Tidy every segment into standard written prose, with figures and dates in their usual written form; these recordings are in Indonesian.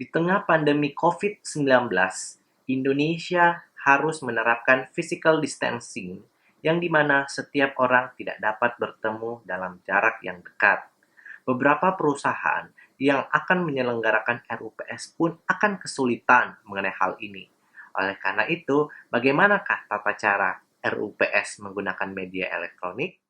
Di tengah pandemi COVID-19, Indonesia harus menerapkan physical distancing, yang dimana setiap orang tidak dapat bertemu dalam jarak yang dekat. Beberapa perusahaan yang akan menyelenggarakan RUPS pun akan kesulitan mengenai hal ini. Oleh karena itu, bagaimanakah tata cara RUPS menggunakan media elektronik?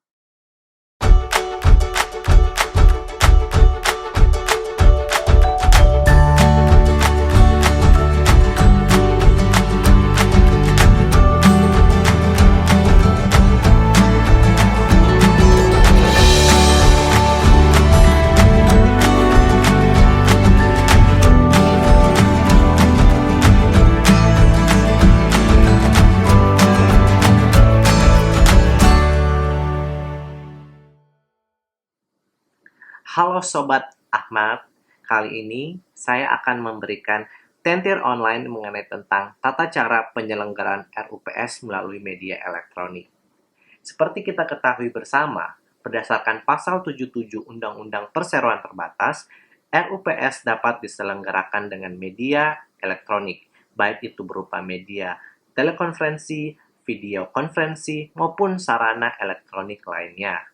Halo Sobat Ahmad, kali ini saya akan memberikan tentir online mengenai tentang tata cara penyelenggaraan RUPS melalui media elektronik. Seperti kita ketahui bersama, berdasarkan pasal 77 Undang-Undang Perseroan Terbatas, RUPS dapat diselenggarakan dengan media elektronik, baik itu berupa media telekonferensi, video konferensi, maupun sarana elektronik lainnya.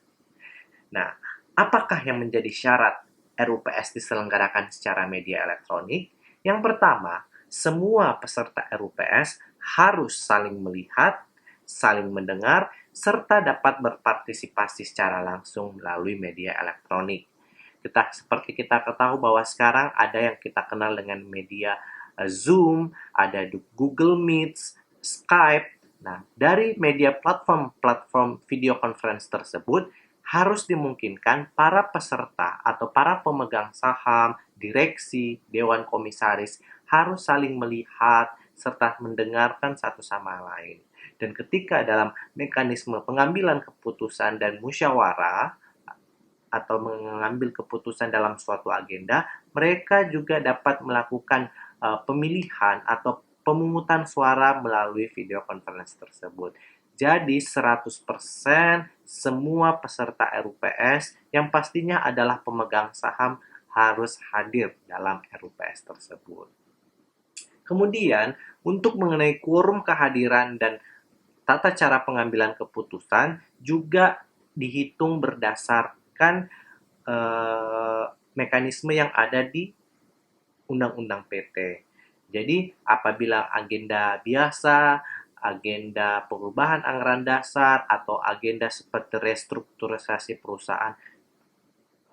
Nah, apakah yang menjadi syarat RUPS diselenggarakan secara media elektronik? Yang pertama, semua peserta RUPS harus saling melihat, saling mendengar, serta dapat berpartisipasi secara langsung melalui media elektronik. Seperti kita ketahui bahwa sekarang ada yang kita kenal dengan media Zoom, ada Google Meet, Skype. Nah, dari media platform video conference tersebut, harus dimungkinkan para peserta atau para pemegang saham, direksi, dewan komisaris harus saling melihat serta mendengarkan satu sama lain. Dan ketika dalam mekanisme pengambilan keputusan dan musyawarah atau mengambil keputusan dalam suatu agenda, mereka juga dapat melakukan pemilihan atau pemungutan suara melalui video conference tersebut. Jadi 100% semua peserta RUPS yang pastinya adalah pemegang saham harus hadir dalam RUPS tersebut. Kemudian, untuk mengenai quorum kehadiran dan tata cara pengambilan keputusan juga dihitung berdasarkan mekanisme yang ada di Undang-Undang PT. Jadi, apabila agenda biasa, agenda perubahan anggaran dasar, atau agenda seperti restrukturisasi perusahaan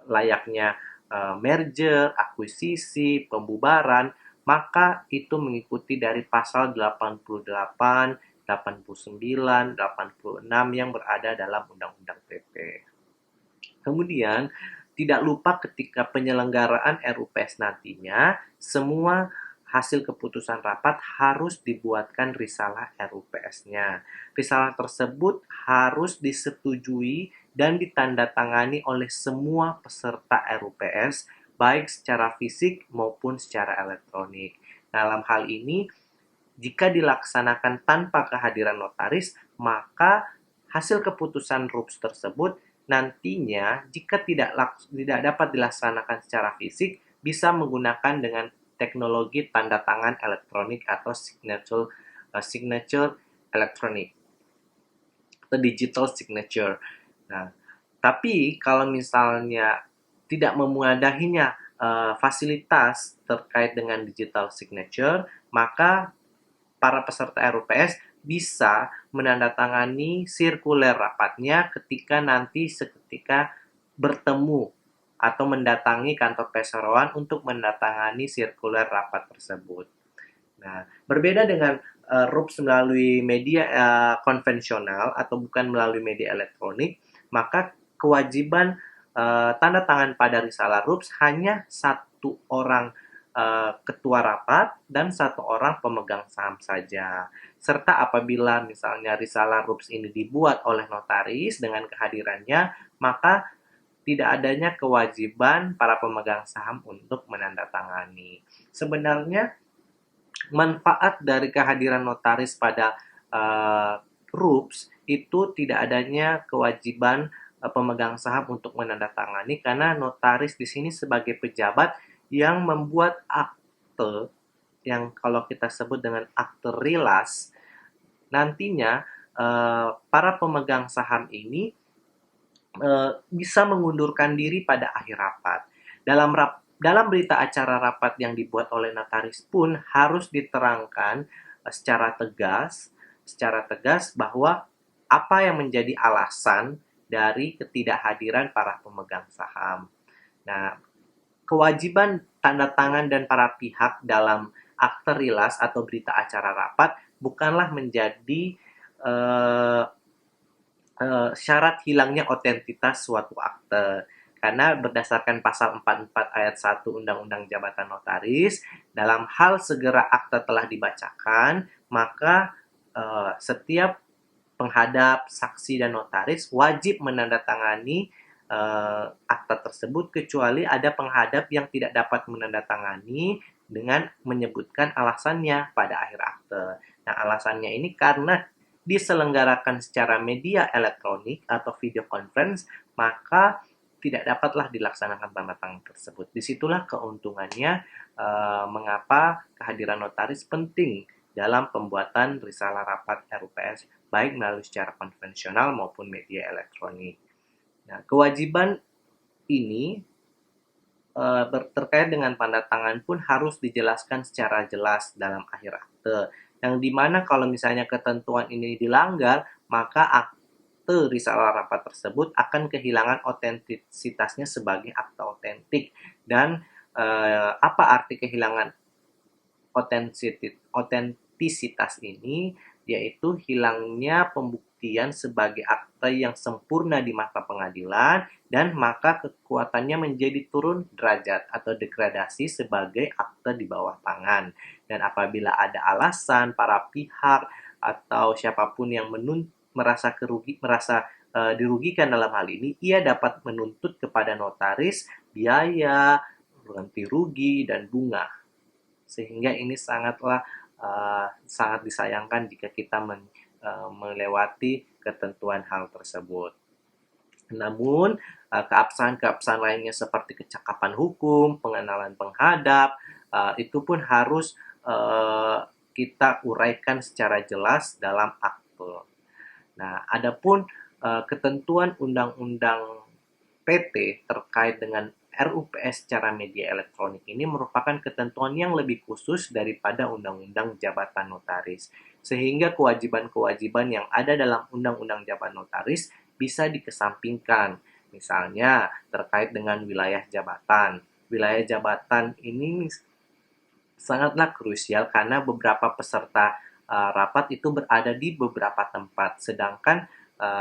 layaknya merger, akuisisi, pembubaran, maka itu mengikuti dari pasal 88, 89, 86 yang berada dalam Undang-Undang PP. Kemudian, tidak lupa ketika penyelenggaraan RUPS nantinya, semua hasil keputusan rapat harus dibuatkan risalah RUPS-nya. Risalah tersebut harus disetujui dan ditandatangani oleh semua peserta RUPS, baik secara fisik maupun secara elektronik. Dalam hal ini, jika dilaksanakan tanpa kehadiran notaris, maka hasil keputusan RUPS tersebut nantinya jika tidak dapat dilaksanakan secara fisik, bisa menggunakan dengan teknologi tanda tangan elektronik atau signature elektronik atau digital signature. Nah, tapi kalau misalnya tidak memuadahinya fasilitas terkait dengan digital signature, maka para peserta RUPS bisa menandatangani sirkuler rapatnya ketika nanti seketika bertemu atau mendatangi kantor perseroan untuk menandatangani sirkuler rapat tersebut. Nah, berbeda dengan RUPS melalui media konvensional atau bukan melalui media elektronik, maka kewajiban tanda tangan pada risalah RUPS hanya satu orang ketua rapat dan satu orang pemegang saham saja. Serta apabila misalnya risalah RUPS ini dibuat oleh notaris dengan kehadirannya, maka tidak adanya kewajiban para pemegang saham untuk menandatangani. Sebenarnya manfaat dari kehadiran notaris pada RUPS itu tidak adanya kewajiban pemegang saham untuk menandatangani, karena notaris di sini sebagai pejabat yang membuat akte yang kalau kita sebut dengan akte rilas, nantinya para pemegang saham ini bisa mengundurkan diri pada akhir rapat. Dalam berita acara rapat yang dibuat oleh notaris pun harus diterangkan secara tegas bahwa apa yang menjadi alasan dari ketidakhadiran para pemegang saham. Nah, kewajiban tanda tangan dan para pihak dalam akte rilas atau berita acara rapat bukanlah menjadi syarat hilangnya otentitas suatu akte. Karena berdasarkan pasal 44 ayat 1 Undang-Undang Jabatan Notaris, dalam hal segera akte telah dibacakan, maka setiap penghadap, saksi, dan notaris wajib menandatangani akta tersebut kecuali ada penghadap yang tidak dapat menandatangani dengan menyebutkan alasannya pada akhir akte. Nah, alasannya ini karena diselenggarakan secara media elektronik atau video conference, maka tidak dapatlah dilaksanakan tanda tangan tersebut. Disitulah keuntungannya mengapa kehadiran notaris penting dalam pembuatan risalah rapat RUPS, baik melalui secara konvensional maupun media elektronik. Nah, kewajiban ini terkait dengan tanda tangan pun harus dijelaskan secara jelas dalam akhir akte. Yang dimana kalau misalnya ketentuan ini dilanggar, maka akte risalah rapat tersebut akan kehilangan otentisitasnya sebagai akte otentik. Dan apa arti kehilangan otentisitas ini? Yaitu hilangnya pembuktian sebagai akte yang sempurna di mata pengadilan, dan maka kekuatannya menjadi turun derajat atau degradasi sebagai akte di bawah tangan. Dan apabila ada alasan para pihak atau siapapun yang merasa dirugikan dalam hal ini, ia dapat menuntut kepada notaris biaya, ganti rugi, dan bunga. Sehingga ini sangat disayangkan jika kita melewati ketentuan hal tersebut. Namun, keabsahan-keabsahan lainnya seperti kecakapan hukum, pengenalan penghadap, itu pun harus kita uraikan secara jelas dalam akte. Nah, adapun ketentuan Undang-Undang PT terkait dengan RUPS secara media elektronik ini merupakan ketentuan yang lebih khusus daripada Undang-Undang Jabatan Notaris. Sehingga kewajiban-kewajiban yang ada dalam Undang-Undang Jabatan Notaris bisa dikesampingkan. Misalnya terkait dengan wilayah jabatan. Wilayah jabatan ini sangatlah krusial karena beberapa peserta rapat itu berada di beberapa tempat. Sedangkan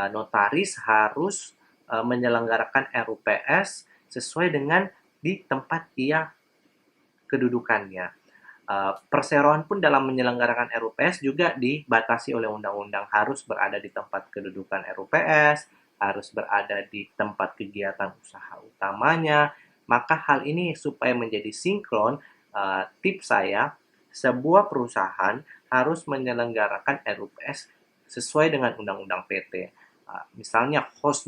notaris harus menyelenggarakan RUPS sesuai dengan di tempat ia kedudukannya. Perseroan pun dalam menyelenggarakan RUPS juga dibatasi oleh undang-undang, harus berada di tempat kedudukan RUPS, harus berada di tempat kegiatan usaha utamanya. Maka hal ini supaya menjadi sinkron, tips saya, sebuah perusahaan harus menyelenggarakan RUPS sesuai dengan undang-undang PT. Misalnya host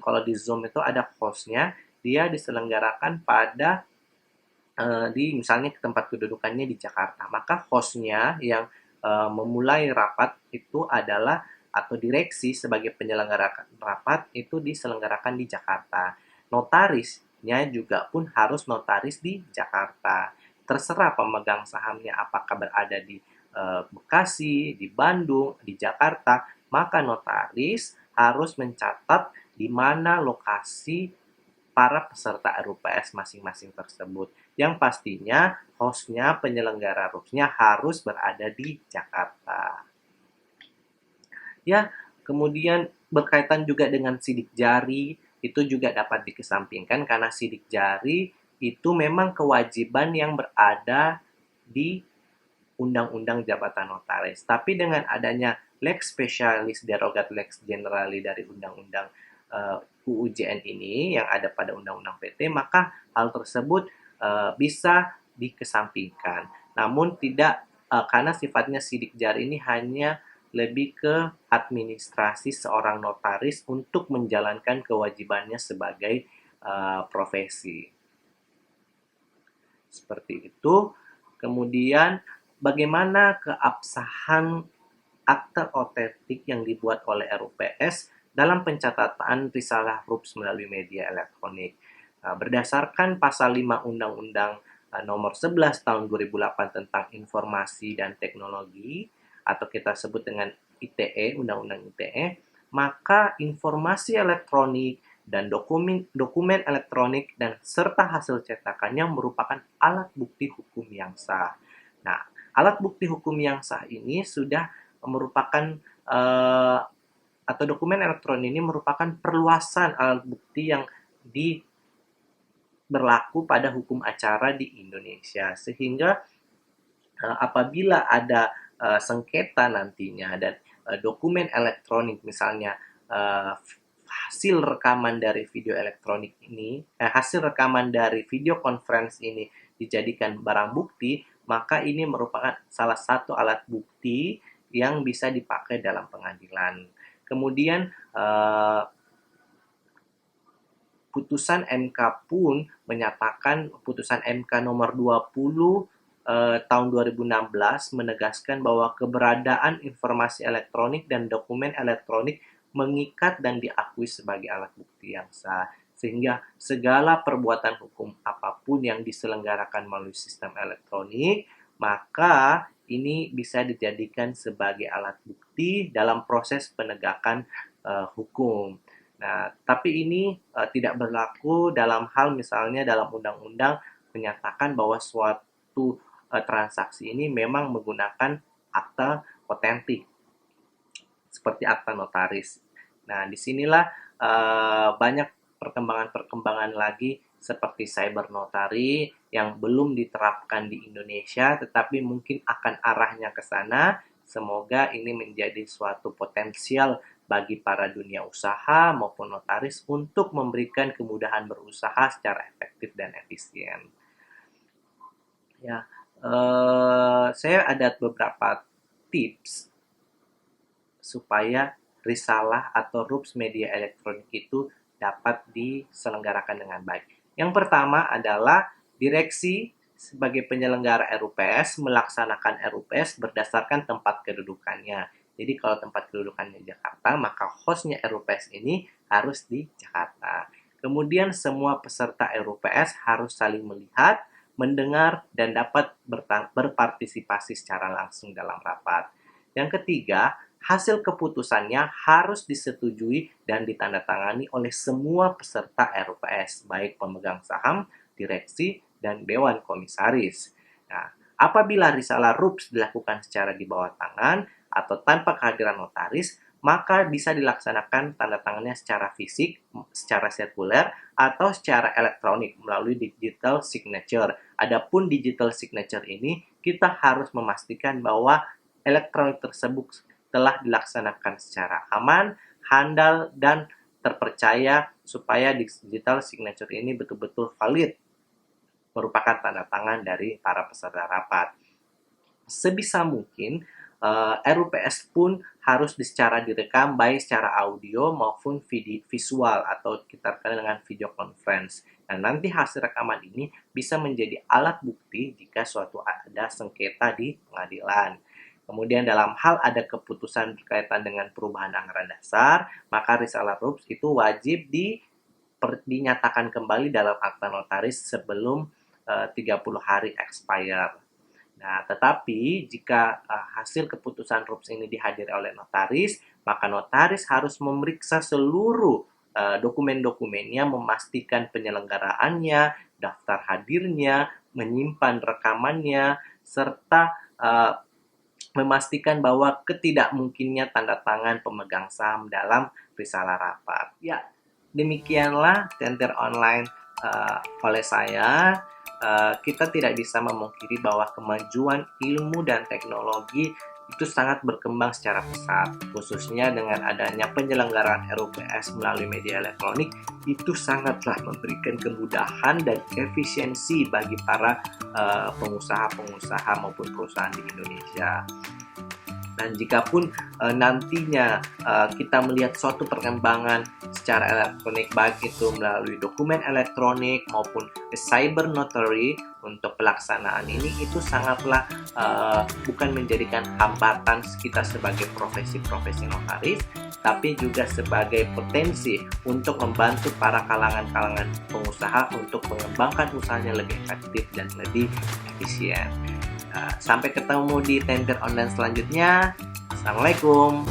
kalau di Zoom itu ada hostnya, dia diselenggarakan pada misalnya tempat kedudukannya di Jakarta, maka hostnya yang memulai rapat itu adalah atau direksi sebagai penyelenggara rapat itu diselenggarakan di Jakarta. Notarisnya juga pun harus notaris di Jakarta. Terserah pemegang sahamnya apakah berada di Bekasi, di Bandung, di Jakarta, maka notaris harus mencatat di mana lokasi para peserta RUPS masing-masing tersebut. Yang pastinya hostnya, penyelenggara RUPS-nya harus berada di Jakarta. Ya, kemudian berkaitan juga dengan sidik jari, itu juga dapat dikesampingkan karena sidik jari itu memang kewajiban yang berada di Undang-Undang Jabatan Notaris. Tapi dengan adanya lex specialis derogat lex generali dari Undang-Undang UU-JN ini yang ada pada Undang-Undang PT, maka hal tersebut bisa dikesampingkan. Namun tidak, karena sifatnya sidik jari ini hanya lebih ke administrasi seorang notaris untuk menjalankan kewajibannya sebagai profesi. Seperti itu. Kemudian bagaimana keabsahan akte otentik yang dibuat oleh RUPS dalam pencatatan risalah RUPS melalui media elektronik. Berdasarkan pasal 5 Undang-Undang nomor 11 tahun 2008 tentang informasi dan teknologi, atau kita sebut dengan ITE, Undang-Undang ITE, maka informasi elektronik dan dokumen elektronik dan serta hasil cetakannya merupakan alat bukti hukum yang sah. Nah, alat bukti hukum yang sah ini sudah merupakan atau dokumen elektronik ini merupakan perluasan alat bukti yang berlaku pada hukum acara di Indonesia, sehingga apabila ada sengketa nantinya dan dokumen elektronik, misalnya hasil rekaman dari video elektronik ini, hasil rekaman dari video conference ini dijadikan barang bukti, maka ini merupakan salah satu alat bukti yang bisa dipakai dalam pengadilan. Kemudian putusan MK pun menyatakan, putusan MK nomor 20 tahun 2016 menegaskan bahwa keberadaan informasi elektronik dan dokumen elektronik mengikat dan diakui sebagai alat bukti yang sah, sehingga segala perbuatan hukum apapun yang diselenggarakan melalui sistem elektronik, maka ini bisa dijadikan sebagai alat bukti dalam proses penegakan hukum. Nah, tapi ini tidak berlaku dalam hal misalnya dalam undang-undang menyatakan bahwa suatu transaksi ini memang menggunakan akta otentik, seperti akta notaris. Nah, disinilah banyak perkembangan-perkembangan lagi seperti cyber notari yang belum diterapkan di Indonesia, tetapi mungkin akan arahnya ke sana. Semoga ini menjadi suatu potensial bagi para dunia usaha maupun notaris untuk memberikan kemudahan berusaha secara efektif dan efisien. Ya, saya ada beberapa tips supaya risalah atau RUPS media elektronik itu dapat diselenggarakan dengan baik. Yang pertama adalah direksi sebagai penyelenggara RUPS melaksanakan RUPS berdasarkan tempat kedudukannya. Jadi kalau tempat kedudukannya Jakarta, maka hostnya RUPS ini harus di Jakarta. Kemudian semua peserta RUPS harus saling melihat, mendengar, dan dapat berpartisipasi secara langsung dalam rapat. Yang ketiga, hasil keputusannya harus disetujui dan ditandatangani oleh semua peserta RUPS, baik pemegang saham, direksi, dan dewan komisaris. Nah, apabila risalah RUPS dilakukan secara di bawah tangan atau tanpa kehadiran notaris, maka bisa dilaksanakan tanda tangannya secara fisik, secara sirkuler, atau secara elektronik melalui digital signature. Adapun digital signature ini, kita harus memastikan bahwa elektronik tersebut telah dilaksanakan secara aman, handal, dan terpercaya supaya digital signature ini betul-betul valid, merupakan tanda tangan dari para peserta rapat. Sebisa mungkin, RUPS pun harus secara direkam baik secara audio maupun visual atau kita kenal dengan video conference. Dan nanti hasil rekaman ini bisa menjadi alat bukti jika suatu ada sengketa di pengadilan. Kemudian dalam hal ada keputusan berkaitan dengan perubahan anggaran dasar, maka risalah RUPS itu wajib dinyatakan kembali dalam akta notaris sebelum 30 hari expire. Nah, tetapi jika hasil keputusan RUPS ini dihadiri oleh notaris, maka notaris harus memeriksa seluruh dokumen-dokumennya, memastikan penyelenggaraannya, daftar hadirnya, menyimpan rekamannya, serta memastikan bahwa ketidakmungkinnya tanda tangan pemegang saham dalam risalah rapat. Ya, demikianlah tender online oleh saya. Kita tidak bisa memungkiri bahwa kemajuan ilmu dan teknologi itu sangat berkembang secara pesat, khususnya dengan adanya penyelenggaraan RUPS melalui media elektronik, itu sangatlah memberikan kemudahan dan efisiensi bagi para pengusaha-pengusaha maupun perusahaan di Indonesia. Dan jikapun nantinya kita melihat suatu perkembangan secara elektronik, baik itu melalui dokumen elektronik maupun cyber notary untuk pelaksanaan ini, itu sangatlah bukan menjadikan hambatan kita sebagai profesi notaris, tapi juga sebagai potensi untuk membantu para kalangan pengusaha untuk mengembangkan usahanya lebih efektif dan lebih efisien. Sampai ketemu di tender online selanjutnya. Assalamualaikum.